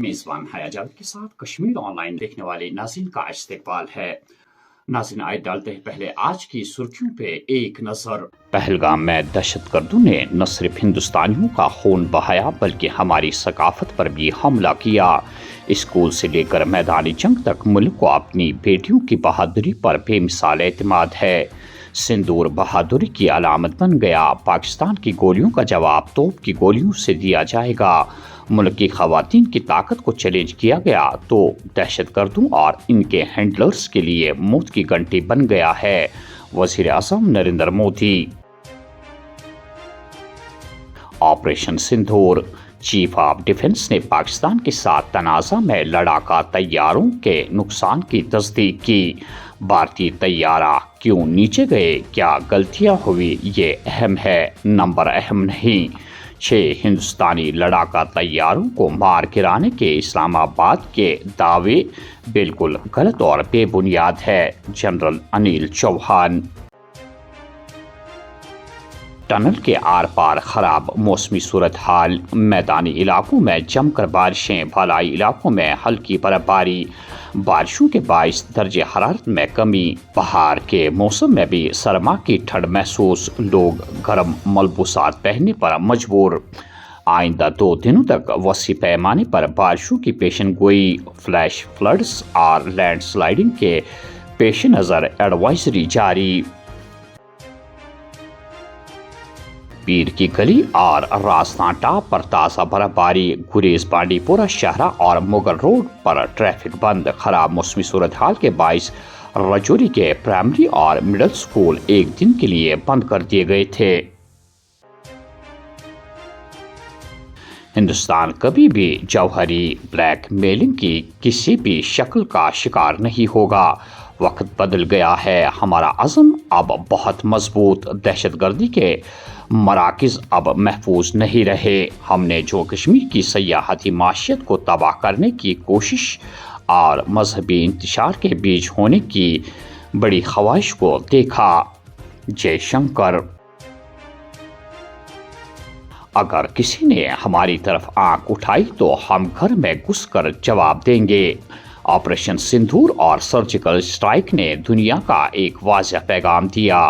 मेजबान हया जावेद के साथ कश्मीर ऑनलाइन देखने वाले नाज़रीन का इस्तकबाल है। नाज़रीन, आइए डालते हैं पहले आज की सुर्खियों पे एक नजर। पहलगाम में दहशतगर्दों ने न सिर्फ हिंदुस्तानियों का खून बहाया बल्कि हमारी सकाफत पर भी हमला किया। स्कूल से लेकर मैदानी जंग तक मुल्क को अपनी बेटियों की बहादुरी पर बेमिसाल एतमाद है। सिंदूर बहादुरी की अलामत बन गया। पाकिस्तान की गोलियों का जवाब तोप की गोलियों से दिया जाएगा। मुल्क की खवातीन की ताकत को चैलेंज किया गया तो दहशतगर्दों और इनके हैंडलर्स के लिए मौत की घंटी बन गया है। वज़ीर आज़म Narendra Modi. Operation Sindoor. Chief of defence ने पाकिस्तान के साथ तनाज़ा में लड़ाका तैयारों के नुकसान की तस्दीक की। भारतीय तैयारा क्यों नीचे गए, क्या गलतियां हुई, ये अहम है, नंबर अहम नहीं। 6 हिंदुस्तानी लड़ाका तैयारों को मार गिराने के इस्लामाबाद के दावे बिल्कुल गलत और बेबुनियाद है। जनरल अनिल चौहान। टनल के आर पार खराब मौसमी सूरत हाल। मैदानी इलाकों में जमकर बारिशें, भलाई इलाकों में हल्की बर्फबारी। बारिशों के बाइस दर्जे हरारत में कमी। बहार के मौसम में भी सरमा की ठंड महसूस। लोग गर्म मलबूसात पहनने पर मजबूर। आइंदा 2 दिनों तक वसी पैमाने पर बारिशों की पेशन गोई। फ्लैश फ्लड्स और लैंडस्लाइडिंग के पेश नज़र एडवाइजरी जारी। पीर की गली और राजस्थान टॉप पर ताज़ा बर्फबारी। गुरेज बांडीपुरा शहरा और मुगल रोड पर ट्रैफिक बंद। खराब मौसमी सूरत हाल के बाइस रजौरी के प्राइमरी और मिडिल स्कूल एक दिन के लिए बंद कर दिए गए थे। हिंदुस्तान कभी भी जौहरी ब्लैक मेलिंग की किसी भी शक्ल का शिकार नहीं होगा। वक्त बदल गया है, हमारा अज़म अब बहुत मजबूत। दहशतगर्दी के मराकिज़ अब महफूज नहीं रहे। हमने जो कश्मीर की सयाहती माशियत को तबाह करने की कोशिश और मजहबी इंतशार के बीच होने की बड़ी ख्वाहिश को देखा। जयशंकर। अगर किसी ने हमारी तरफ आंख उठाई तो हम घर में घुसकर जवाब देंगे। ऑपरेशन सिंदूर और सर्जिकल स्ट्राइक ने दुनिया का एक वाज़ेह पैगाम दिया।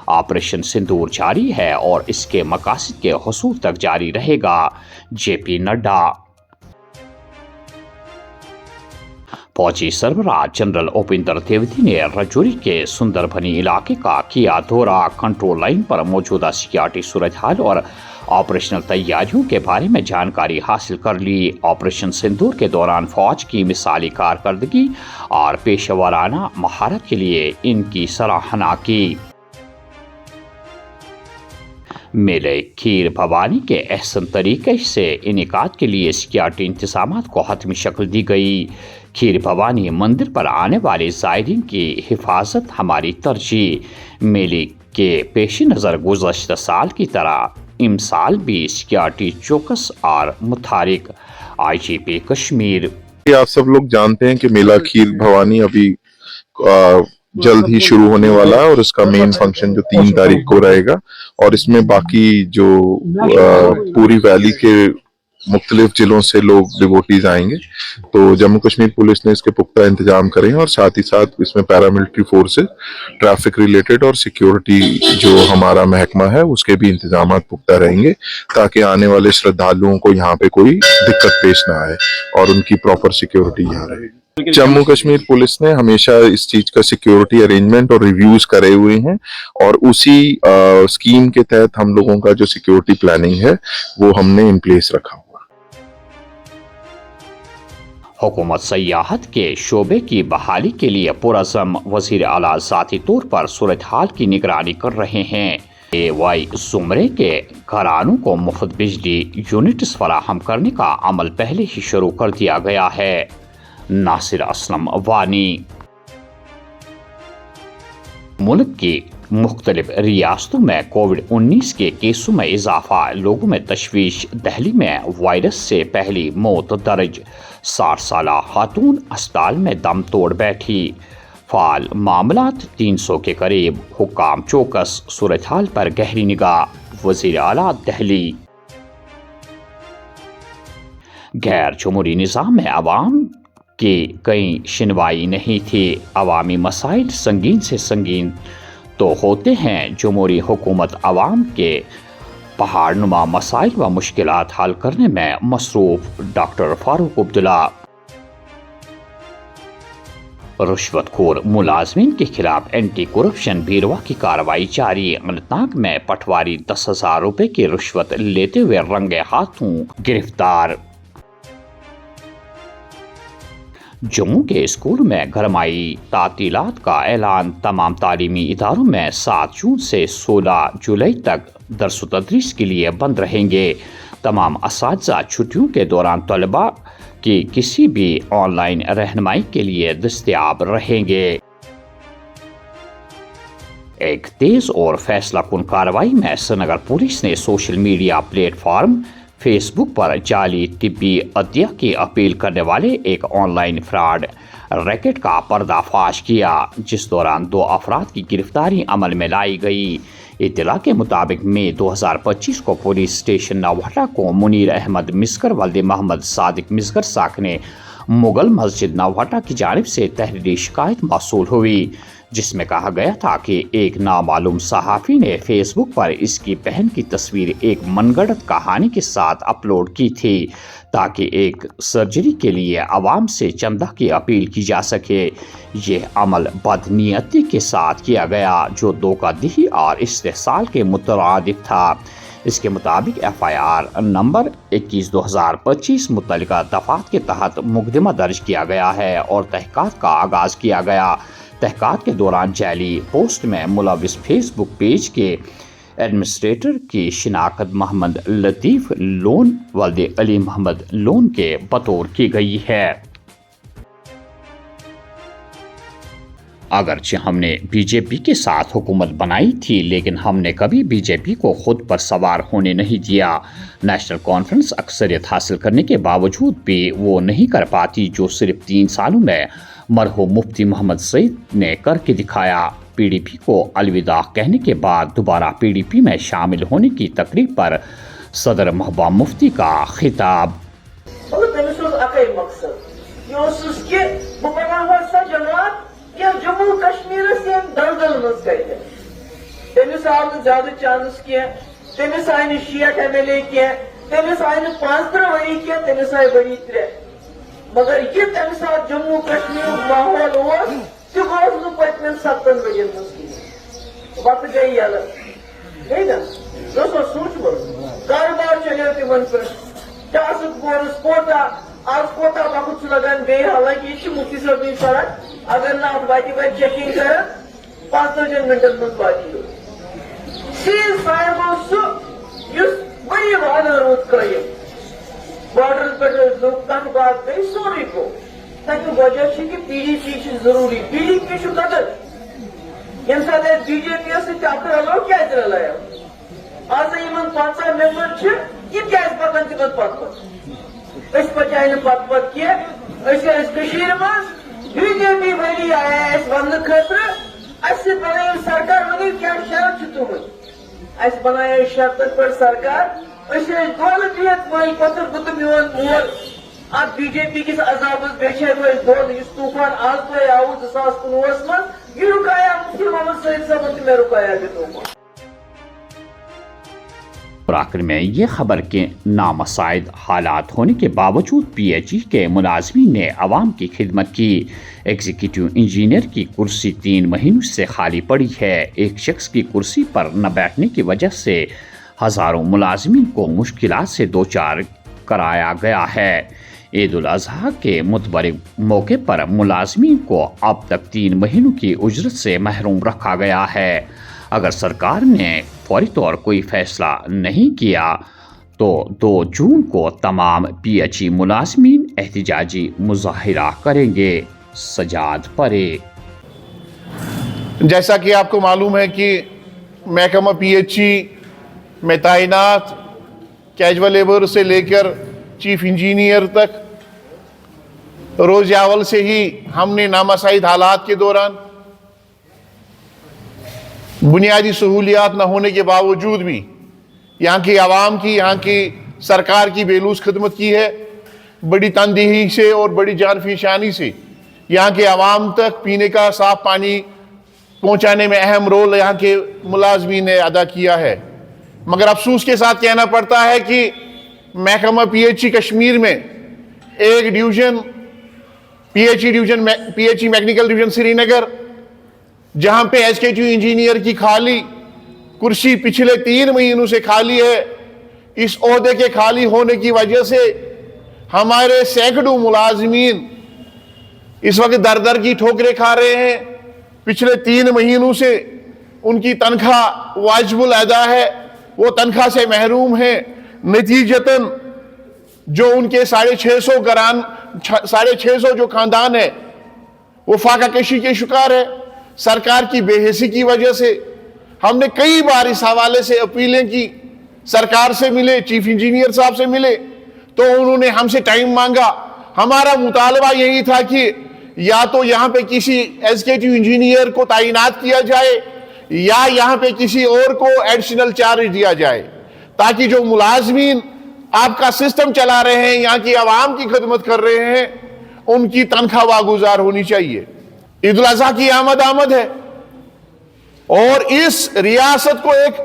ऑपरेशन सिंदूर जारी है और इसके मकासद के हुसूल तक जारी रहेगा। जेपी नड्डा। फौजी सरबराह जनरल उपेंद्र द्विवेदी ने रजौरी के सुंदरबनी इलाके का किया दौरा। कंट्रोल लाइन पर मौजूदा सिक्योरिटी सूरत हाल और ऑपरेशनल तैयारियों के बारे में जानकारी हासिल कर ली। ऑपरेशन सिंदूर के दौरान फौज की मिसाली कारकर्दगी और पेशेवराना महारत के लिए इनकी सराहना की। मेले खीर भवानी के अहसन तरीके से इनेकाद के लिए सिक्योरिटी इंतजाम को हतमी शक्ल दी गई। खीर भवानी मंदिर पर आने वाले ज़ायरीन की हिफाजत हमारी तरजीह। मेले के पेश नज़र गुज़श्ता साल की तरह इमसाल भी सिक्योरिटी चौकस और मुतारिक। IGP कश्मीर। आप सब लोग जानते हैं कि मेला खीर भवानी अभी जल्द ही शुरू होने वाला है और इसका मेन फंक्शन जो 3 तारीख को रहेगा और इसमें बाकी जो पूरी वैली के मुख्तलिफ जिलों से लोग डिवोटीज आएंगे। तो जम्मू कश्मीर पुलिस ने इसके पुख्ता इंतजाम करे हैं और साथ ही साथ इसमें पैरामिलिट्री फोर्सेस, ट्रैफिक रिलेटेड और सिक्योरिटी जो हमारा महकमा है उसके भी इंतजाम पुख्ता रहेंगे ताकि आने वाले श्रद्धालुओं को यहाँ पे कोई दिक्कत पेश ना आए और उनकी प्रॉपर सिक्योरिटी यहाँ रहे। जम्मू कश्मीर पुलिस ने हमेशा इस चीज का सिक्योरिटी अरेंजमेंट और रिव्यूज करे हुए हैं और उसी स्कीम के तहत हम लोगों का जो सिक्योरिटी प्लानिंग है वो हमने इन प्लेस रखा हुआ। हुकूमत सयाहत के शोबे की बहाली के लिए पुरज़म। वज़ीर आला ज़ाती तौर पर सूरत हाल की निगरानी कर रहे हैं। AY ज़ुमरे के घरानों को मुफ्त बिजली यूनिट्स फराहम करने का अमल पहले ही शुरू कर दिया गया है। नासिर असलम वानी। मुल्क की मुख्तलिफ रियासतों में कोविड-19 के केसों में इजाफा, लोगों में तशवीश। दिल्ली में वायरस से पहली मौत दर्ज। 60 साला खातून अस्पताल में दम तोड़ बैठी। फाल मामलात 300 के करीब। हुक्काम चौकस, सूरत हाल पर गहरी निगाह। वज़ीर आला दिल्ली। غیر جمہوری نظام میں عوام کی کئی شنوائی نہیں تھی. عوامی مسائل سنگین سے سنگین تو ہوتے ہیں. جمہوری حکومت عوام کے پہاڑ نما مسائل و مشکلات حل کرنے میں مصروف. ڈاکٹر فاروق عبداللہ. رشوت خور ملازمین کے خلاف اینٹی کرپشن بیورو کی کارروائی جاری. اننت ناگ میں پٹواری 10,000 روپے کی رشوت لیتے ہوئے رنگے ہاتھوں گرفتار. جموں کے اسکول میں گرمائی تعطیلات کا اعلان. تمام تعلیمی اداروں میں 7 جون سے 16 جولائی تک درس و تدریس کے لیے بند رہیں گے. تمام اساتذہ چھٹیوں کے دوران طلباء کی کسی بھی آن لائن رہنمائی کے لیے دستیاب رہیں گے. ایک تیز اور فیصلہ کن کارروائی میں سری نگر پولیس نے social media platform Facebook پر جعلی طبی عطیہ کی اپیل کرنے والے ایک آن لائن فراڈ ریکٹ کا پردہ فاش کیا، جس دوران 2 افراد کی گرفتاری عمل میں لائی گئی. اطلاع کے مطابق مئی 2025 کو پولیس اسٹیشن نوہٹا کو منیر احمد مسگر ولد محمد صادق مسگر ساکن مغل مسجد نوہٹا کی جانب سے تحریری شکایت موصول ہوئی، جس میں کہا گیا تھا کہ ایک نامعلوم صحافی نے فیس بک پر اس کی بہن کی تصویر ایک من گھڑت کہانی کے ساتھ اپلوڈ کی تھی تاکہ ایک سرجری کے لیے عوام سے چندہ کی اپیل کی جا سکے. یہ عمل بدنیتی کے ساتھ کیا گیا جو دھوکہ دہی اور استحصال کے مترادف تھا. اس کے مطابق FIR نمبر 21/2025 متعلقہ دفعات کے تحت مقدمہ درج کیا گیا ہے اور تحقیقات کا آغاز کیا گیا. تحقیقات کے دوران جعلی پوسٹ میں ملوث فیس بک پیج کے ایڈمنسٹریٹر کی شناخت محمد لطیف لون ولد علی محمد لون کے بطور کی گئی ہے. اگرچہ ہم نے BJP کے ساتھ حکومت بنائی تھی لیکن ہم نے کبھی BJP کو خود پر سوار ہونے نہیں دیا. نیشنل کانفرنس اکثریت حاصل کرنے کے باوجود بھی وہ نہیں کر پاتی جو صرف 3 سالوں میں مرحوم مفتی محمد سعید نے کر کے دکھایا. PDP کو الوداع کہنے کے بعد دوبارہ PDP میں شامل ہونے کی تقریب پر صدر محبوبہ مفتی کا خطاب. جموں کشمیر دلدل مز کر تمس آو زیادہ چانس کی تمس آئی نا شیٹ MLA کی تمس آئی نا 35 ؤری کی تمس آئی ؤری 3 مگر یہ تمہ سات جموں کشمیر ماحول تہ گوس نا پتمن 7 ؤرین مز کہین وقت گئی یل گئی نا سوچمت کاروبار چلو تمن پہ ٹاسک فورس کوتا آج کوتا وقت لگان بیٚیہِ حالانکہ یہ مفتی صٲبنٕے فرق اگر نا ات واتہ وتہ چیکنگ کر 45 منٹن من واتہ سیز فائر گو سہ ؤری واد روٗد قٲیِم بارڈر پہ لوگ تنگ بات گئی سورُے گوٚو تمیُک وجہ چھ کہ PDP چھ ضروری PDP چھ قدر ییٚمہِ ساتہٕ أسۍ BJP یس سۭتۍ اتھٕ رلو کیازِ رلایو آز یمن 50 ممبر چھ یہ کیازِ پکان تمن پتہٕ أسۍ پچاے نہٕ پتہٕ کینٛہہ أسۍ ٲسۍ کٔشیٖرِ منٛز BJP وٲلی آیا اَسہِ وننہٕ خٲطرٕ اَسہِ سۭتۍ بنٲیِو سرکار ؤنِو کیٛاہ شرط چھِ تُہُنٛد اَسہِ بنایو شرطن پٮ۪ٹھ سرکار أسۍ ٲسۍ دۄہلہٕ بِہِتھ مٲلۍ پتھر بہٕ تہٕ میون مول اتھ BJP کِس عذابس بیٚیہِ چھِ أسۍ دۄہلہٕ یُس طوٗفان آز تۄہہِ آوُ 2019 منٛز یہِ رُکایا مفتی محمد سعید صٲبن تہٕ مےٚ رُکایا یہِ طوٗفان. اور آخر میں یہ خبر کہ نامساعد حالات ہونے کے باوجود PHE کے ملازمین نے عوام کی خدمت کی. ایگزیکٹو انجینئر کی کرسی 3 مہینوں سے خالی پڑی ہے. ایک شخص کی کرسی پر نہ بیٹھنے کی وجہ سے ہزاروں ملازمین کو مشکلات سے دوچار کرایا گیا ہے. عید الاضحیٰ کے متبرک موقع پر ملازمین کو اب تک 3 مہینوں کی اجرت سے محروم رکھا گیا ہے. اگر سرکار نے فوری طور کوئی فیصلہ نہیں کیا تو 2 جون کو تمام PHE ملازمین احتجاجی مظاہرہ کریں گے. سجاد پرے. جیسا کہ آپ کو معلوم ہے کہ محکمہ PHE میں تعینات کیجول لیبر سے لے کر چیف انجینئر تک روز اول سے ہی ہم نے نامساعد حالات کے دوران بنیادی سہولیات نہ ہونے کے باوجود بھی یہاں کی عوام کی یہاں کی سرکار کی بے لوث خدمت کی ہے. बड़ी तनदेही से और बड़ी जानफिशानी से यहाँ के आवाम तक पीने का साफ पानी पहुँचाने में अहम रोल यहाँ के मुलाजमीन ने अदा किया है। मगर अफसोस के साथ कहना पड़ता है कि महकमा पीएचई कश्मीर में एक division PHE mechanical division Srinagar, जहां पे एसकेटी इंजीनियर की खाली कुर्सी पिछले 3 महीनों से खाली है। इस ओहदे के खाली होने की वजह से हमारे सैकड़ों मुलाजमीन इस वक्त दर दर की ठोकरें खा रहे हैं। पिछले 3 महीनों से उनकी तनख्वाह वाजिबुल अदा है, वो तनख्वाह से महरूम है। नतीजतन जो उनके 650 जो खानदान है वो फाका कशी के शिकार है। सरकार की बेहिसी की वजह से हमने कई बार इस हवाले से अपीलें की, सरकार से मिले, चीफ इंजीनियर साहब से मिले, तो उन्होंने हमसे टाइम मांगा। हमारा मुतालबा यही था कि या तो यहाँ पे किसी एग्जीक्यूटिव इंजीनियर को तैनात किया जाए या यहाँ पे किसी और को एडिशनल चार्ज दिया जाए, ताकि जो मुलाजमीन आपका सिस्टम चला रहे हैं, यहाँ की आवाम की खिदमत कर रहे हैं, उनकी तनख्वाह वागुजार होनी चाहिए। ईद उल अजहा की आमद है और इस रियासत को एक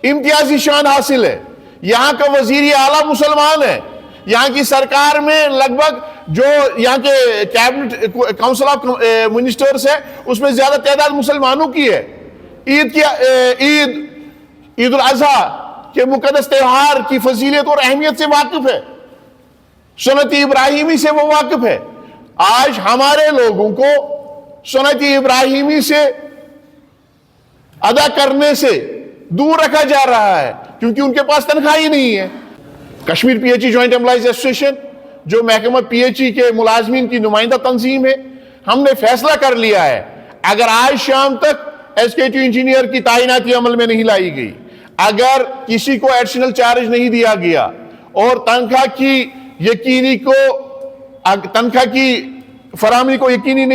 इम्तियाजी शान हासिल है। यहाँ का वजीर आला मुसलमान है। यहाँ की सरकार में लगभग जो यहाँ के कैबिनेट काउंसिल ऑफ मिनिस्टर्स है उसमें ज्यादा तादाद मुसलमानों की है। ईद उल अजहा के मुकद्दस त्योहार की फजीलत और अहमियत से वाकिफ है, सुन्नत इब्राहिमी से वो वाकिफ है। आज हमारे लोगों को सुन्नत इब्राहिमी से अदा करने से दूर रखा जा रहा है क्योंकि उनके पास तनख्वाह ही नहीं है। Kashmir PHE joint employees association जो महकमा पीएचई के मुलाजमीन की नुमाइंदा तंजीम है, हमने फैसला कर लिया है अगर आज शाम तक एसकेटी इंजीनियर की तैनाती अमल में नहीं लाई गई, अगर किसी को एडिशनल चार्ज नहीं दिया गया और तनख्वाह की फराहमी को यकीनी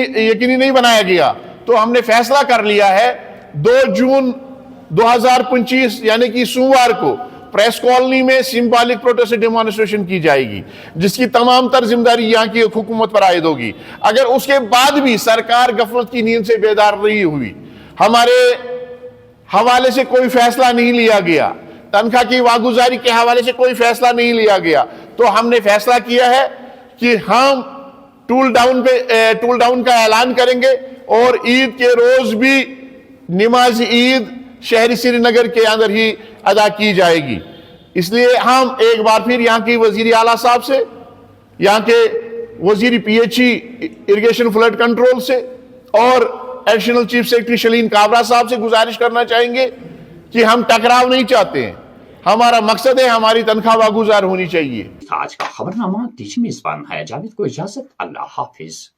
नहीं बनाया गया, तो हमने फैसला कर लिया है 2 जून 2025 यानी कि सोमवार को प्रेस कॉलोनी में सिंबॉलिक प्रोटेस्ट डेमोन्स्ट्रेशन की जाएगी, जिसकी तमाम तर जिम्मेदारी यहाँ की हुकूमत पर आयद होगी। अगर उसके बाद भी सरकार गफलत की नींद से बेदार नहीं हुई, हमारे हवाले से कोई फैसला नहीं लिया गया, तनख्वाह की वागुजारी के हवाले से कोई फैसला नहीं लिया गया, तो हमने फैसला किया है कि हम टूल डाउन का ऐलान करेंगे और ईद के रोज भी नमाज ईद शहरी श्रीनगर के अंदर ही अदा की जाएगी। इसलिए हम एक बार फिर यहाँ की वजीर आला साहब से, यहाँ के वजीर पीएचई इरिगेशन फ्लड कंट्रोल से और additional chief secretary Shaleen Kabra साहब से गुजारिश करना चाहेंगे कि हम टकराव नहीं चाहते हैं। हमारा मकसद है हमारी तनख्वाह वागुजार होनी चाहिए। आज का खबरनामा दीजिए मेजबान है जावेद को इजाजत। अल्लाह हाफिज।